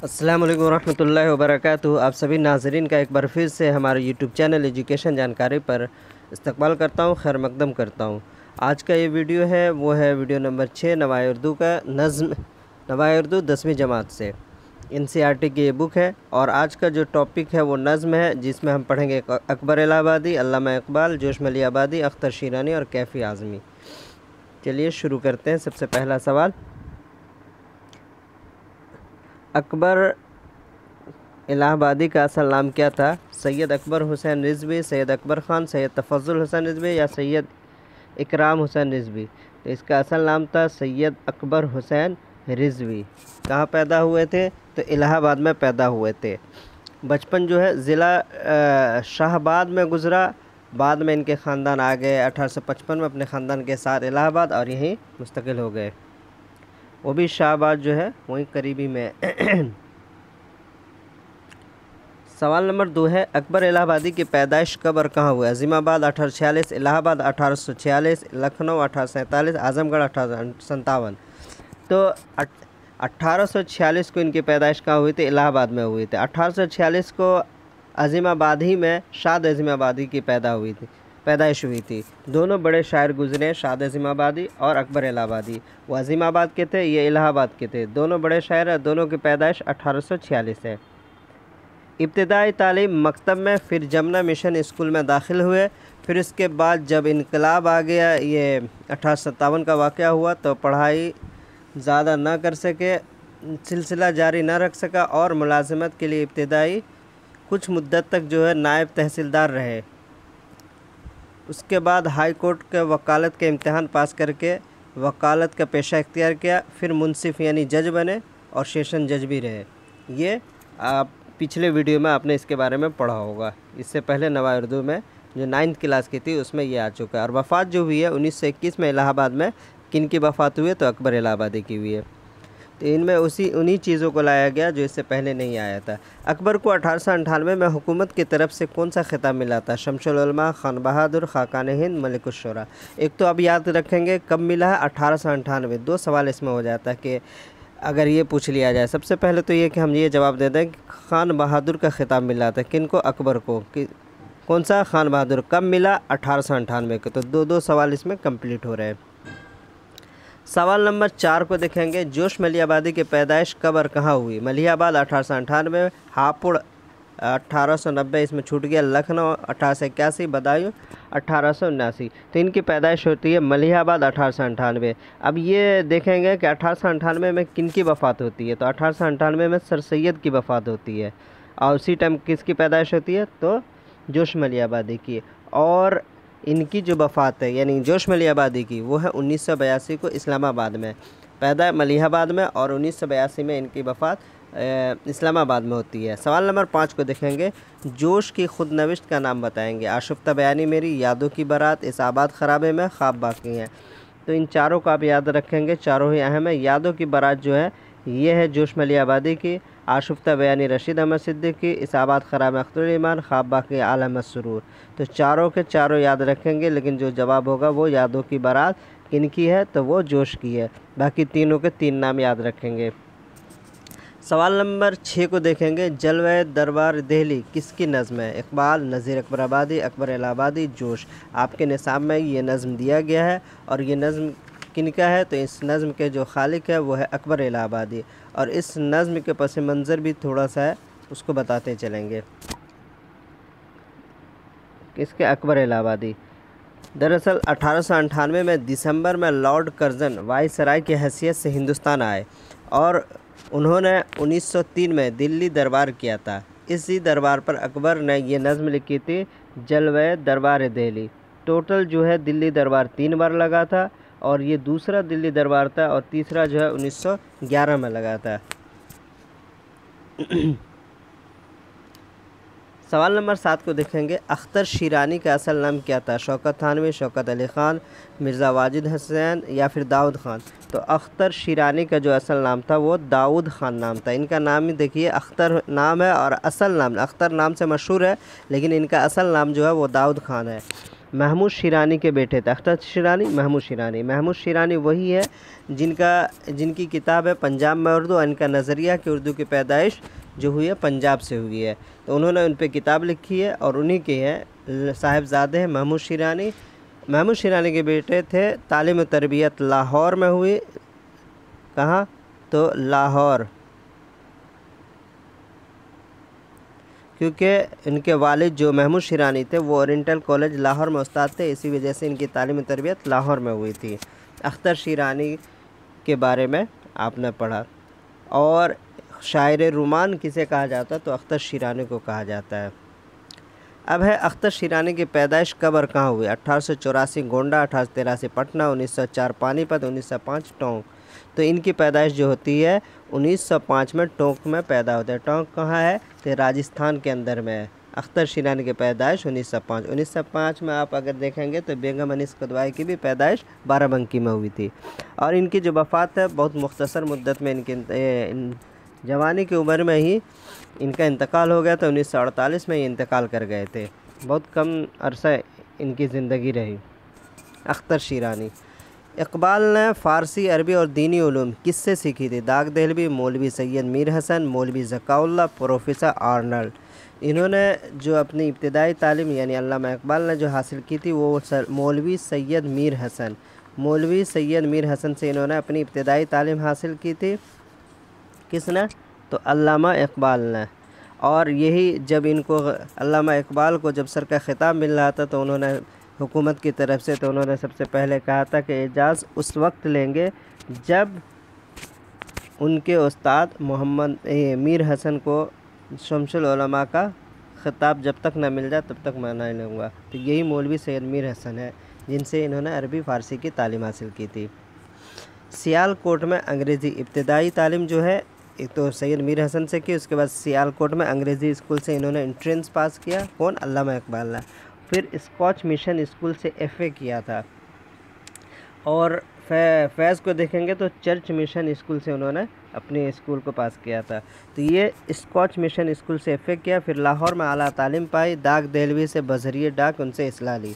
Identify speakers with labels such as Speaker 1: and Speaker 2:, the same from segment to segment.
Speaker 1: अस्सलाम वालेकुम रहमतुल्लाहि व बरकातुहू। आप सभी नाज़रीन का एक बार फिर से हमारे यूट्यूब चैनल एजुकेशन जानकारी पर इस्तकबाल करता हूँ, खैर मकदम करता हूँ। आज का ये वीडियो है वो है वीडियो नंबर 6 नवाए उर्दू का नज़्म नवाए उर्दू 10वीं जमात से NCERT की ये बुक है। और आज का जो टॉपिक है वो नज़्म है, जिसमें हम पढ़ेंगे अकबर इलाहाबादी, अल्लामा इकबाल, जोशमली आबादी, अख्तर शीरानी और कैफ़ी आज़मी। चलिए शुरू करते हैं। सबसे पहला सवाल, अकबर इलाहाबादी का असल नाम क्या था? सैयद अकबर हुसैन रिजवी, सैयद अकबर ख़ान, सैयद तफज़ुल हुसैन रिजवी या सैयद इकराम हुसैन रिजवी? तो इसका असल नाम था सैयद अकबर हुसैन रिजवी। कहाँ पैदा हुए थे? तो इलाहाबाद में पैदा हुए थे। बचपन जो है ज़िला शाहबाद में गुज़रा। बाद में इनके ख़ानदान आ गए 1855 में अपने ख़ानदान के साथ इलाहाबाद और यहीं मुस्तकिल हो गए। वो भी शाहबाद जो है वहीं करीबी में। सवाल नंबर 2 है, अकबर इलाहाबादी की पैदाइश कब और कहाँ हुआ? अजीमाबाद 1846, इलाहाबाद 1846, लखनऊ 1847, आजमगढ़ 1857। तो 1846 को इनकी पैदाइश कहाँ हुई थी? इलाहाबाद में हुई थी। 1846 को अजीमाबाद ही में शाद अजीमाबादी की पैदाइश हुई थी। दोनों बड़े शायर गुजरे, शाद अजीमाबादी और अकबर इलाहाबादी। वो अजीमाबाद के थे, ये इलाहाबाद के थे। दोनों बड़े शायर हैं, दोनों की पैदाइश 1846 है। इब्तिदाई तालीम मकतब में, फिर जमुना मिशन स्कूल में दाखिल हुए। फिर इसके बाद जब इनकलाब आ गया, ये 1857 का वाक़या हुआ, तो पढ़ाई ज़्यादा ना कर सके, सिलसिला जारी ना रख सका और मुलाजमत के लिए इब्तिदाई कुछ मुद्दत तक जो है नायब तहसीलदार रहे। उसके बाद हाई कोर्ट के वकालत के इम्तिहान पास करके वकालत का पेशा इख्तियार किया। फिर मुंसिफ यानी जज बने और सेशन जज भी रहे। ये आप पिछले वीडियो में आपने इसके बारे में पढ़ा होगा। इससे पहले नवाए उर्दू में जो 9th क्लास की थी उसमें ये आ चुका है। और वफ़ात जो हुई है 1921 में इलाहाबाद में, किन की वफ़ात हुई है? तो अकबर इलाहाबादी की हुई है। तो इनमें उन्हीं चीज़ों को लाया गया जो इससे पहले नहीं आया था। अकबर को 1898 में हुकूमत की तरफ से कौन सा खिताब मिला था? शमसुल उलमा, खान बहादुर, खाकान हिंद, मलिकुश शुरा। एक तो अब याद रखेंगे कब मिला है, 1898। 2 सवाल इसमें हो जाता है कि अगर ये पूछ लिया जाए। सबसे पहले तो ये कि हम ये जवाब दे दें कि खान बहादुर का खिताब मिला था। किन को? अकबर को। कि कौन सा? खान बहादुर। कब मिला? 1898 को। तो 2 सवाल इसमें कंप्लीट हो रहे हैं। सवाल नंबर 4 को देखेंगे, जोशमली आबादी की पैदाइश कब और कहाँ हुई? मलिहाबाद 1898, हापुड़ 1890, इसमें छूट गया, लखनऊ 1881, बदायूं 1879। तो इनकी पैदाइश होती है मलिहाबाद 1898। अब ये देखेंगे कि 1898 में किन की वफ़ात होती है? तो 1898 में सर सैयद की वफ़ात होती है। और उसी टाइम किसकी पैदाइश होती है? तो जोशमली आबादी की। और इनकी जो वफ़ात है यानी जोशमली आबादी की, वो है 1982 को इस्लामाबाद में। पैदा मलिहाबाद में और 1982 में इनकी वफ़ात इस्लामाबाद में होती है। सवाल नंबर 5 को देखेंगे, जोश की खुद नविश्त का नाम बताएंगे। आशुफ्ता बयानी मेरी, यादों की बारात, इस आबाद ख़राबे में, ख्वाब बाकी हैं। तो इन चारों को आप याद रखेंगे, चारों ही अहम है। यादों की बारात जो है ये है जोशमली आबादी की, आशुफ्ता बयानी रशीद अहमद सिद्दीकी, इस आबाद ख़राब में अख्तर ईमान, ख्वाब बाकी आल अहमद सुरूर। तो चारों के चारों याद रखेंगे, लेकिन जो जवाब होगा वो यादों की बारात किन की है? तो वो जोश की है। बाकी तीनों के 3 नाम याद रखेंगे। सवाल नंबर 6 को देखेंगे, जलवे दरबार दिल्ली किसकी नज़्म है? इकबाल, नज़ीर अकबर आबादी, अकबर इलाहाबादी, जोश। आपके निसाब में ये नज़्म दिया गया है। और ये नज़्म किनका है? तो इस नज़्म के जो खालिक है वो है अकबर इलाहाबादी। और इस नज़्म के पस मंज़र भी थोड़ा सा है, उसको बताते चलेंगे। किसके? अकबर इलाहाबादी। दरअसल 1898 में दिसंबर में लॉर्ड कर्जन वायसराय की हैसियत से हिंदुस्तान आए और उन्होंने 1903 में दिल्ली दरबार किया था। इसी दरबार पर अकबर ने ये नज़्म लिखी थी, जलवे दरबार दिल्ली। टोटल जो है दिल्ली दरबार 3 बार लगा था और ये दूसरा दिल्ली दरबार था और तीसरा जो है 1911 में लगा था। सवाल नंबर 7 को देखेंगे, अख्तर शीरानी का असल नाम क्या था? शौकत थानवी, शौकत अली ख़ान, मिर्ज़ा वाजिद हुसैन या फिर दाऊद ख़ान? तो अख्तर शीरानी का जो असल नाम था वो दाऊद ख़ान नाम था। इनका नाम ही देखिए, अख्तर नाम है और असल नाम, अख्तर नाम से मशहूर है लेकिन इनका असल नाम जो है वो दाऊद ख़ान है। महमूद शिरानी के बेटे थे। अख्तर शिरानी, महमूद शिरानी वही है जिनकी किताब है पंजाब में उर्दू, इनका नज़रिया कि उर्दू की पैदाइश जो हुई है पंजाब से हुई है। तो उन्होंने उन पर किताब लिखी है और उन्हीं के हैं साहिबजादे हैं महमूद शिरानी। महमूद शिरानी के बेटे थे। तालीम और तरबियत लाहौर में हुई। कहाँ? तो लाहौर, क्योंकि इनके वालिद जो महमूद शिरानी थे वो ओरिएंटल कॉलेज लाहौर में उस्ताद थे, इसी वजह से इनकी तालीम और तरबियत लाहौर में हुई थी। अख्तर शिरानी के बारे में आपने पढ़ा। और शायर रुमान किसे कहा जाता है? तो अख्तर शिरानी को कहा जाता है। अब है अख्तर शिरानी की पैदाइश कब और कहाँ हुई? 1884 गोंडा, 1883 पटना, 1904 पानीपत, 1905 टोंक। तो इनकी पैदाइश जो होती है 1905 में टोंक में पैदा होता है। टोंक कहाँ है? तो राजस्थान के अंदर में है। अख्तर शिरानी की पैदाइश 1905 में आप अगर देखेंगे तो बेगम अनीस कुदवाई की भी पैदाइश बाराबंकी में हुई थी। और इनकी जो वफ़ात है बहुत मुख्तसर मुद्दत में, इनकी जवानी की उम्र में ही इनका इंतकाल हो गया था। 1948 में ये इंतकाल कर गए थे। बहुत कम अरसा इनकी ज़िंदगी रही। अख्तर शिरानी इकबाल ने फ़ारसी, अरबी और दीनी उलूम किससे सीखी थी? दाग देहलवी, मौलवी सैयद मीर हसन, मौलवी ज़काउल्लाह, प्रोफेसर आर्नल्ड। इन्होंने जो अपनी इब्तिदाई तालीम यानी अल्लामा इकबाल ने जो हासिल की थी वो मौलवी सैयद मीर हसन से इन्होंने अपनी इब्तिदाई तालीम हासिल की थी। किसने? तो अल्लामा इकबाल ने। और यही जब इनको अल्लामा इकबाल को जब सर का ख़िताब मिल रहा था तो उन्होंने हुकूमत की तरफ से तो उन्होंने सबसे पहले कहा था कि एजाज़ उस वक्त लेंगे जब उनके उस्ताद मोहम्मद मीर हसन को शमसुल उलमा का ख़िताब जब तक न मिल जाए तब तक मैं नहीं लूँगा। तो यही मौलवी सैयद मीर हसन है जिनसे इन्होंने अरबी फ़ारसी की तालीम हासिल की थी। सियालकोट में अंग्रेज़ी इब्तिदाई तालीम जो है एक तो सैयद मीर हसन से की, उसके बाद सियालकोट में अंग्रेज़ी स्कूल से इन्होंने एंट्रेंस पास किया। कौन? अल्लामा इकबाल ने। फिर स्कॉच मिशन स्कूल से FA किया था। और फैज़ को देखेंगे तो चर्च मिशन स्कूल से उन्होंने अपने स्कूल को पास किया था। तो ये स्कॉच मिशन स्कूल से FA किया। फिर लाहौर में आला तालीम पाई। दाग देहलवी से बज़रिए डाक उनसे इस्लाह ली।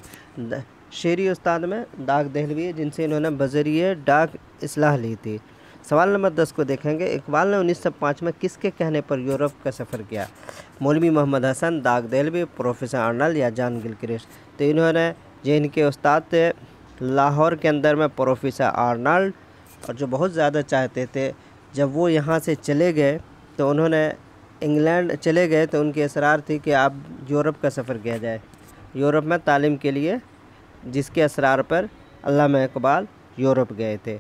Speaker 1: शेरी उस्ताद में दाग देहलवी जिनसे इन्होंने बज़रिए डाक इस्लाह ली थी। सवाल नंबर 10 को देखेंगे। इकबाल ने 1905 में किसके कहने पर यूरोप का सफ़र किया? मौलवी मोहम्मद हसन, दाग देहलवी, प्रोफेसर आर्नल्ड या जॉन गिलक्रिस्ट। तो इन्होंने जो इनके उस्ताद थे लाहौर के अंदर में प्रोफेसर आर्नल्ड, और जो बहुत ज़्यादा चाहते थे जब वो यहाँ से चले गए तो उन्होंने इंग्लैंड चले गए तो उनकी असरार थी कि आप यूरोप का सफ़र किया जाए, यूरोप में तालीम के लिए, जिसके असरार पर अल्लामा इकबाल यूरोप गए थे।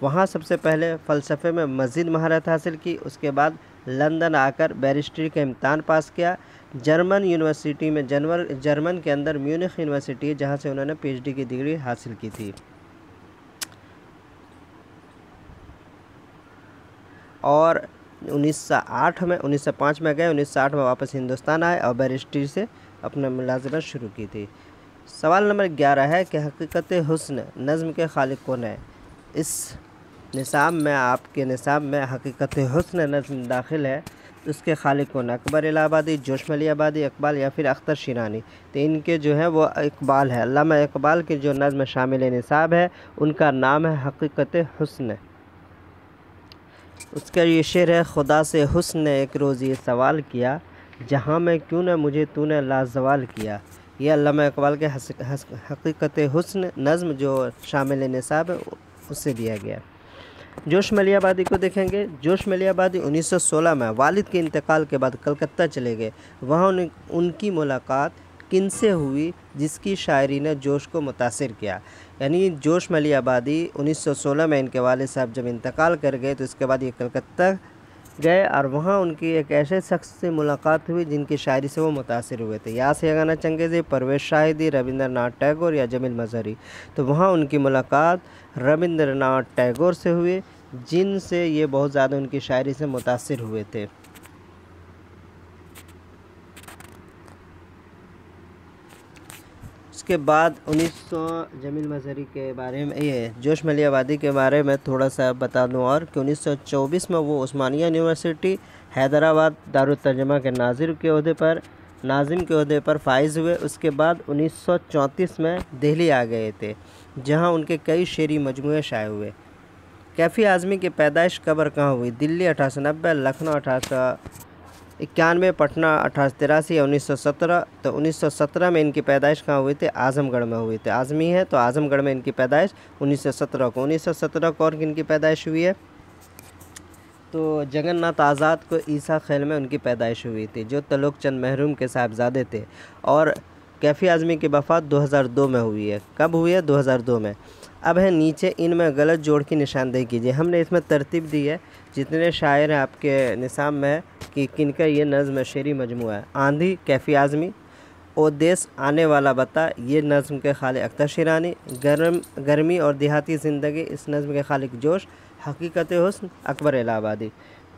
Speaker 1: वहाँ सबसे पहले फ़लसफ़े में मज़ीद महारत हासिल की। उसके बाद लंदन आकर बैरिस्ट्री का इम्तहान पास किया। जर्मन यूनिवर्सिटी में जर्मन के अंदर म्यूनिख यूनिवर्सिटी जहाँ से उन्होंने PhD की डिग्री हासिल की थी। और 1905 में गए, 1908 में वापस हिंदुस्तान आए और बैरिस्ट्री से अपना मुलाज़मत शुरू की थी। सवाल नंबर 11 है कि हकीकत हुस्न नज़्म के खालिक कौन है? इस निसाब में, आपके निसाब में हकीकत हुस्न नज़्म दाखिल है तो उसके खालिक कौन? अकबर इलाहाबादी, जोश मली आबादी, इकबाल या फिर अख्तर शिरानी। तो इनके जो है वो इकबाल है। अल्लामा इकबाल की जो नज़्म शामिल निसाब है उनका नाम है हकीकत हुस्न। उसका ये शेर है, खुदा से हुस्न ने एक रोज़ ये सवाल किया, जहाँ मैं क्यों न मुझे तूने लाजवाल किया। यह अल्लामा इकबाल के हकीकत हुस्न नज़्म जो शामिल निसाब है उससे दिया गया। जोश मली आबादी को देखेंगे। जोश मली आबादी 1916 में वालिद के इंतकाल के बाद कलकत्ता चले गए। वहाँ उनकी मुलाकात किनसे हुई जिसकी शायरी ने जोश को मुतासिर किया? यानी जोश मली आबादी 1916 में इनके वालिद साहब जब इंतकाल कर गए तो उसके बाद ये कलकत्ता गए और वहाँ उनकी एक ऐसे शख्स से मुलाकात हुई जिनकी शायरी से वो मुतासिर हुए थे। यास यगाना चंगेज़ी, परवेज़ शाहिदी, रविंद्रनाथ टैगोर या जमील मज़हरी। तो वहाँ उनकी मुलाकात रविंद्रनाथ टैगोर से हुई जिनसे ये बहुत ज़्यादा उनकी शायरी से मुतासिर हुए थे। उसके बाद 1900 जमील मज़हरी के बारे में, ये जोश मली आबादी के बारे में थोड़ा सा बता दूं और कि 1924 में वो उस्मानिया यूनिवर्सिटी हैदराबाद दारुल तर्जुमा के नाजिर के ओहदे पर नाज़िम के ओहदे पर फाइज़ हुए। उसके बाद 1934 में दिल्ली आ गए थे, जहां उनके कई शेरी मजमूए शाये हुए। कैफ़ी आज़मी की पैदाइश कब्र कहाँ हुई? दिल्ली 1890, लखनऊ 1891, पटना 1883 या 1917। तो 1917 में इनकी पैदाइश कहाँ हुई थी? आज़मगढ़ में हुई थी। आज़मी है तो आज़मगढ़ में इनकी पैदाइश 1917 को। 1917 को और किनकी पैदाइश हुई है? तो जगन्नाथ आज़ाद को ईसा खेल में उनकी पैदाइश हुई थी, जो तलोक चंद महरूम के साहबजादे थे। और कैफ़ी आज़मी की वफ़ात 2002 में हुई है। कब हुई है? 2002 में। अब है नीचे इनमें गलत जोड़ की निशानदेही कीजिए। हमने इसमें तरतीब दी है जितने शायर हैं आपके निसाब में है कि किनका ये नज़्म शेरी मजमूआ है। आंधी कैफ़ी आज़मी, ओ देश आने वाला बता ये नज़्म के खालिक अख्तर शिरानी, गर्मी और देहाती ज़िंदगी इस नज़्म के खालिक जोश हकीकत हुस्न अकबर इलाहाबादी।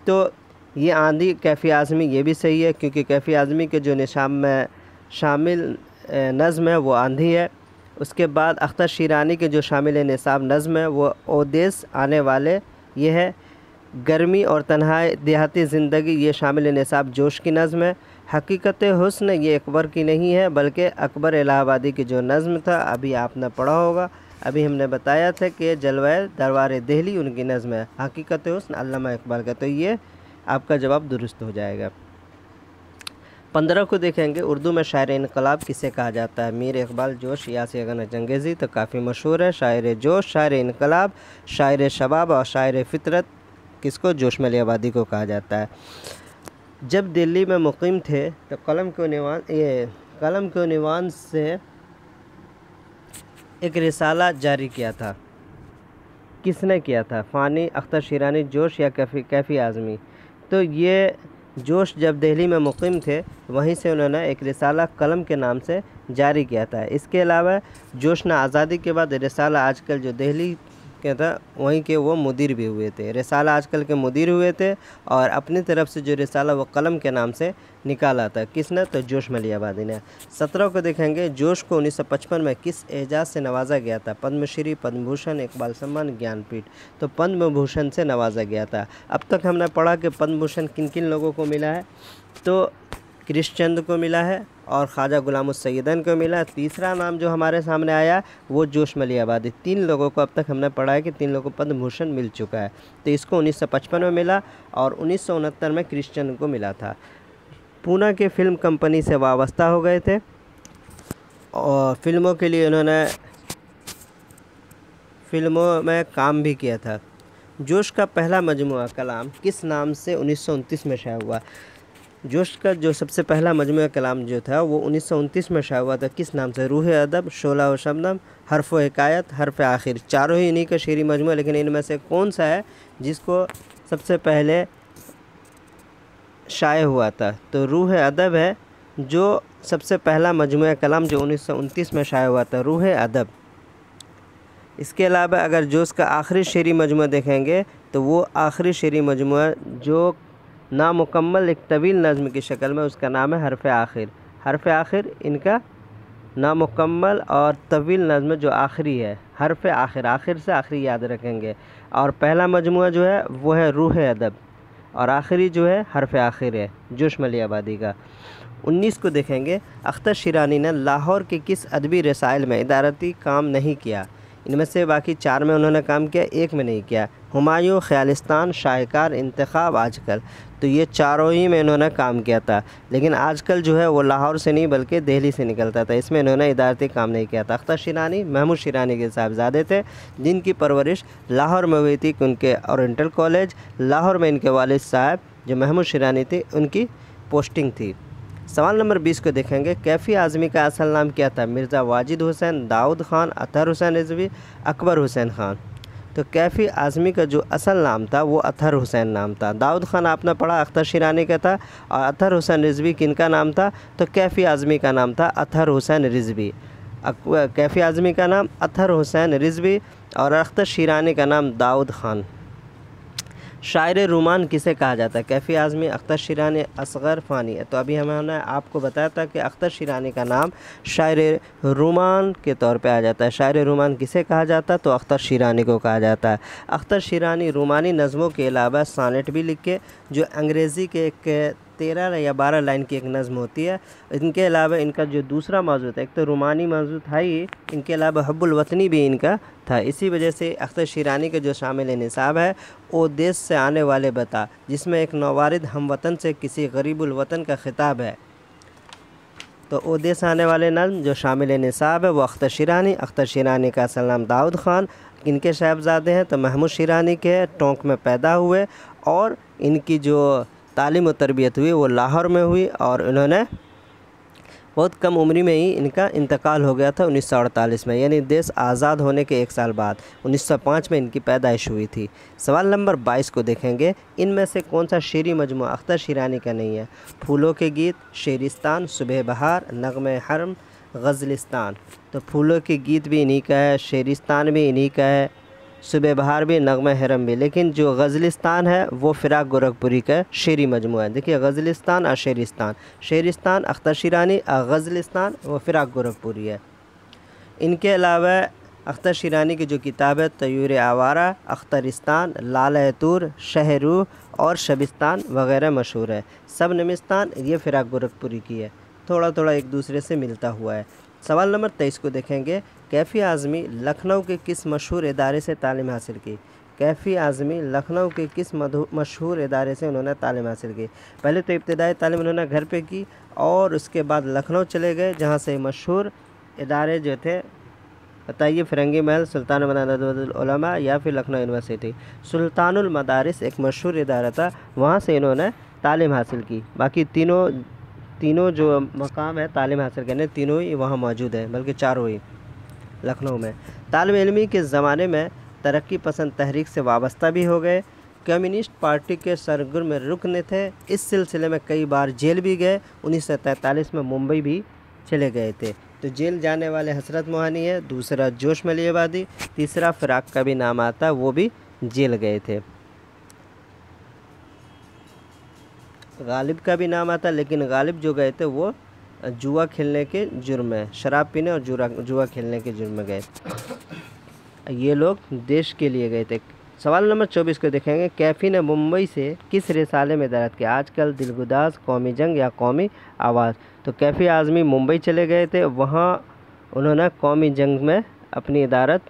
Speaker 1: तो ये आंधी कैफ़ी आज़मी ये भी सही है, क्योंकि कैफ़ी आज़मी के जो निशाब में शामिल नज़्म है वो आंधी है। उसके बाद अख्तर शिरानी के जो शामिल निसाब नज़्म है वो ओ देश आने वाले ये है। गर्मी और तन्हाई देहाती ज़िंदगी ये शामिल निसाब जोश की नज़्म है। हकीकत हुस्न ये अकबर की नहीं है, बल्कि अकबर इलाहाबादी की जो नज़्म था अभी आपने पढ़ा होगा। अभी हमने बताया था कि जलवाए दरबार दिल्ली उनकी नज़्म है। हकीकत हुस्न अल्लामा इकबाल का। तो ये आपका जवाब दुरुस्त हो जाएगा। 15 को देखेंगे, उर्दू में शायर इनकलाब किसे कहा जाता है? मीर इकबाल जोश, यासी अगन जंगेज़ी तो काफ़ी मशहूर है। शायर जोश, शायर इनकलाब, शायर शबाब और शायर फितरत किसको? जोश मली आबादी को कहा जाता है। जब दिल्ली में मुकीम थे तो कलम के निवान से एक रिसाला जारी किया था। किसने किया था? फ़ानी, अख्तर शिरानी, जोश या कैफ़ी आज़मी? तो ये जोश जब दिल्ली में मुकीम थे वहीं से उन्होंने एक रिसाला कलम के नाम से जारी किया था। इसके अलावा जोश ने आज़ादी के बाद रिसाला आजकल जो दिल्ली के था वहीं के वो मुदीर भी हुए थे। रिसाला आजकल के मुदीर हुए थे और अपनी तरफ से जो रिसाला वो कलम के नाम से निकाला था। किसने? तो जोश मली आबादी ने। 17 को देखेंगे, जोश को 1955 में किस एजाज़ से नवाजा गया था? पद्मश्री, पद्म भूषण, इकबाल सम्मान, ज्ञानपीठ। तो पद्म भूषण से नवाजा गया था। अब तक हमने पढ़ा कि पद्म भूषण किन किन लोगों को मिला है। तो कृष्णचंद को मिला है और ख्वाजा गुलामुस्सैयदन को मिला। तीसरा नाम जो हमारे सामने आया वो जोश मली आबादी। 3 लोगों को अब तक हमने पढ़ा है कि 3 लोगों को पद्म भूषण मिल चुका है। तो इसको 1955 में मिला और 1969 में कृष्णचंद को मिला था। पूना के फिल्म कंपनी से वाबस्ता हो गए थे और फिल्मों के लिए उन्होंने फिल्मों में काम भी किया था। जोश का पहला मजमूआ कलाम किस नाम से 1929 में शाया हुआ? जोश का जो सबसे पहला मजमूआ कलाम जो था वो 1929 में शाया हुआ था। किस नाम से? रूह अदब, शोला व शबनम, हर्फ व हिकायत, हर्फ आखिर। चारों ही इन्हीं का शेरी मजमूआ, लेकिन इनमें से कौन सा है जिसको सबसे पहले शाये हुआ था? तो रूह अदब है जो सबसे पहला मजमूआ कलाम जो 1929 में शाया हुआ था, रूह अदब। इसके अलावा अगर जोश का आखिरी शेरी मजमूआ देखेंगे तो वो आखिरी शेरी मजमूआ जो नामुकम्मल एक तवील नज़्म की शक्ल में, उसका नाम है हर्फ आखिर। हर्फ आखिर इनका नामुकम्मल और तवील नज़्म जो आखिरी है, हर्फ आखिर। आखिर से आखिरी याद रखेंगे। और पहला मजमूआ जो है वो है रूह अदब और आखिरी जो है हर्फ आखिर है, जोश मली आबादी का। 19 को देखेंगे, अख्तर शिरानी ने लाहौर के किस अदबी रसाइल में इदारती काम नहीं किया? इनमें से बाकी 4 में उन्होंने काम किया, 1 में नहीं किया। हुमायूं, ख्यालिस्तान, शाहकार, इंतखाब, आजकल। तो ये चारों ही में इन्होंने काम किया था, लेकिन आजकल जो है वो लाहौर से नहीं बल्कि दिल्ली से निकलता था। इसमें इन्होंने इदारती काम नहीं किया था। अख्तर शिरानी महमूद शिरानी के साहबजादे थे, जिनकी परवरिश लाहौर में हुई थी। उनके ओरिएंटल कॉलेज लाहौर में इनके वालिद साहब जो महमूद शिरानी थे उनकी पोस्टिंग थी। सवाल नंबर 20 को देखेंगे, कैफ़ी आज़मी का असल नाम क्या था? मिर्ज़ा वाजिद हुसैन, दाऊद ख़ान, अतहर हुसैन रिज़वी, अकबर हुसैन ख़ान। तो कैफ़ी आज़मी का जो असल नाम था वो अतहर हुसैन नाम था। दाऊद ख़ान आपने पढ़ा अख्तर शिरानी का था और अतहर हुसैन रिज़वी किनका नाम था? तो कैफ़ी आज़मी का नाम था अतहर हुसैन रिज़वी। कैफ़ी आज़मी का नाम अतहर हुसैन रिज़वी और अख्तर शिरानी का नाम दाऊद ख़ान। शायर रुमान किसे कहा जाता है? कैफ़ी आज़मी, अख्तर शिरानी, असगर फ़ानी। तो अभी हमने आपको बताया था कि अख्तर शिरानी का नाम शायर रुमान के तौर पे आ जाता है। शायर रुमान किसे कहा जाता है? तो अख्तर शिरानी को कहा जाता है। अख्तर शिरानी रुमानी नज़मों के अलावा सानेट भी लिखे, जो अंग्रेज़ी के एक 13 या 12 लाइन की एक नज़म होती है। इनके अलावा इनका जो दूसरा मौजूद है, एक तो रुमानी मौजूद था ही, इनके अलावा हुब्बुल वतनी भी इनका था। इसी वजह से अख्तर शिरानी का जो शामिल निसाब है वो देश से आने वाले बता, जिसमें एक नौवारिद हमवतन से किसी गरीबुल वतन का खिताब है। तो वो देश आने वाले नज़्म जो शामिल निसाब है वो अख्तर शिरानी का असल नाम दाऊद ख़ान, इनके साहबजादे हैं तो महमूद शिरानी के टोंक में पैदा हुए और इनकी जो तालीम व तरबियत हुई वो लाहौर में हुई और इन्होंने बहुत कम उम्र में ही इनका इंतकाल हो गया था 1948 में, यानी देश आज़ाद होने के 1 साल बाद 1905 में इनकी पैदाइश हुई थी। सवाल नंबर 22 को देखेंगे, इनमें से कौन सा शेरी मजमुआ अख्तर शिरानी का नहीं है? फूलों के गीत, शेरिस्तान, सुबह बहार, नग़्मे हरम, ग़ज़लिस्तान। तो फूलों के गीत भी इन्हीं का है, शेरिस्तान भी इन्हीं का है, सुबह बहार भी, नग़्मे हरम भी, लेकिन जो ग़ज़लिस्तान है वो फ़िराक़ गोरखपुरी का शेरी मजमुआ है। देखिए ग़ज़लिस्तान और शेरिस्तान अख्तर शिरानी, ग़ज़लिस्तान वो फ़िराक़ गोरखपुरी है। इनके अलावा अख्तर शिरानी की जो किताब है तयूर आवारा, अख्तरिस्तान, लाल तूर, शहरू और शबिस्तान वग़ैरह मशहूर है। सब नमिस्तान ये फ़िराक़ गोरखपुरी की है, थोड़ा थोड़ा एक दूसरे से मिलता हुआ है। सवाल नंबर 23 को देखेंगे, कैफ़ी आज़मी लखनऊ के किस मशहूर इदारे से तालीम हासिल की? कैफ़ी आज़मी लखनऊ के किस मशहूर इदारे से उन्होंने तालीम हासिल की? पहले तो इब्तिदाई तालीम उन्होंने घर पे की और उसके बाद लखनऊ चले गए, जहाँ से मशहूर इदारे जो थे बताइए, फिरंगी महल, सुल्तान मदारिस उलमा या फिर लखनऊ यूनिवर्सिटी। सुल्तानुल मदारिस एक मशहूर इदारा था, वहाँ से इन्होंने तालीम हासिल की। बाकी तीनों जो मकाम है तालीम हासिल करने, तीनों ही वहाँ मौजूद हैं, बल्कि चारों ही लखनऊ में। तालिब इल्मी के ज़माने में तरक्की पसंद तहरीक से वाबस्ता भी हो गए, कम्युनिस्ट पार्टी के सरगर्म रुकन थे। इस सिलसिले में कई बार जेल भी गए, 1943 में मुंबई भी चले गए थे। तो जेल जाने वाले हसरत मोहानी है, दूसरा जोश मलियाबादी, तीसरा फ़िराक़ का भी नाम आता, वो भी जेल गए थे। गालिब का भी नाम आता, लेकिन गालिब जो गए थे वो जुआ खेलने के जुर्म में, शराब पीने और जुआ खेलने के जुर्म में गए। ये लोग देश के लिए गए थे। सवाल नंबर 24 को देखेंगे, कैफ़ी ने मुंबई से किस रिसाले में दर्ज किया? आजकल, दिलगुदाज, कौमी जंग या कौमी आवाज़। तो कैफ़ी आज़मी मुंबई चले गए थे, वहाँ उन्होंने कौमी जंग में अपनी इदारत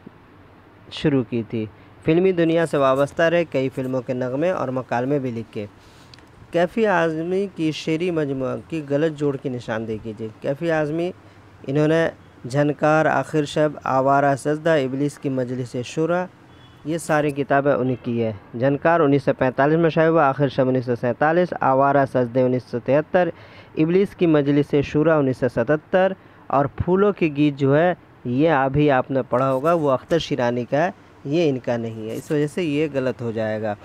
Speaker 1: शुरू की थी। फ़िल्मी दुनिया से वाबस्ता रहे, कई फ़िल्मों के नग़मे और मकालमे भी लिखे। कैफ़ी आज़मी की शेरी मजमुआ की गलत जोड़ की निशानदेही कीजिए। कैफ़ी आज़मी इन्होंने झनकार, आखिर शब, आवारा सजदा, इबलीस की मजलिस शुरा, ये सारी किताबें उन्हीं की है। झनकार 1945 में शाया हुआ, आखिर शब 1947, आवारा सजदे 1973, इबलीस की मजलिस शुरा 1977 और फूलों के गीत जो है ये अभी आपने पढ़ा होगा, वो अख्तर शिरानी का है, ये इनका नहीं है, इस वजह से ये गलत हो जाएगा।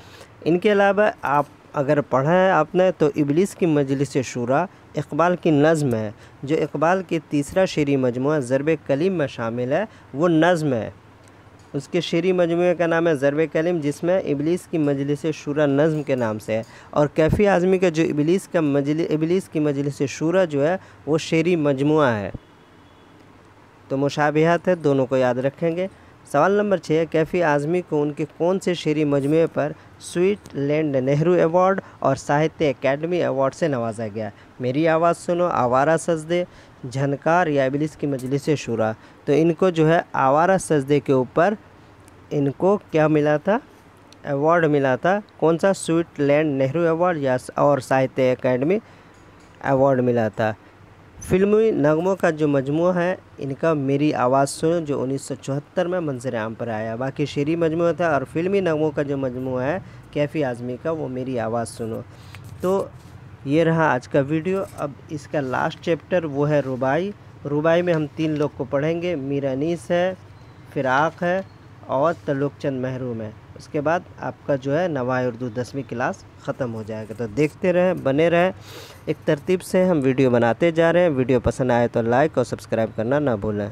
Speaker 1: इनके अलावा आप अगर पढ़ा है आपने तो इबलीस की मजलिस शुरा इकबाल की नज़्म है, जो इकबाल के तीसरा शेरी मजमुआ ज़रब कलीम में शामिल है, वो नज़्म है। उसके शेरी मजमुए का नाम है ज़रब कलीम, जिसमें इबलीस की मजलिस शुरा नज़्म के नाम से है। और कैफ़ी आज़मी का जो इबलीस की मजलिस शुरा जो है वो शेरी मजमुआ है। तो मुशाबिहात है, दोनों को याद रखेंगे। सवाल नंबर 6, कैफ़ी आज़मी को उनके कौन से शेरी मजमुए पर स्वीटलैंड नेहरू अवार्ड और साहित्य अकेडमी अवार्ड से नवाजा गया? मेरी आवाज़ सुनो, आवारा सजदे, झनकार या इबलीस की मजलिस शुरा। तो इनको जो है आवारा सजदे के ऊपर इनको क्या मिला था? अवार्ड मिला था। कौन सा? स्वीटलैंड नेहरू अवार्ड या और साहित्य अकेडमी अवार्ड मिला था। फिल्मी नगमों का जो मजमूआ है इनका मेरी आवाज़ सुनो, जो 1974 में मंजर आम पर आया। बाकी शेरी मजमूआ था और फिल्मी नगमों का जो मजमूआ है कैफ़ी आज़मी का, वो मेरी आवाज़ सुनो। तो ये रहा आज का वीडियो। अब इसका लास्ट चैप्टर वो है रुबाई। रुबाई में हम 3 लोग को पढ़ेंगे, मीर अनीस है, फ़िराक़ है और तल्लुक़ चंद महरूम है। उसके बाद आपका जो है नवाए उर्दू 10वीं क्लास ख़त्म हो जाएगा। तो देखते रहें, बने रहें, एक तरतीब से हम वीडियो बनाते जा रहे हैं। वीडियो पसंद आए तो लाइक और सब्सक्राइब करना ना भूलें।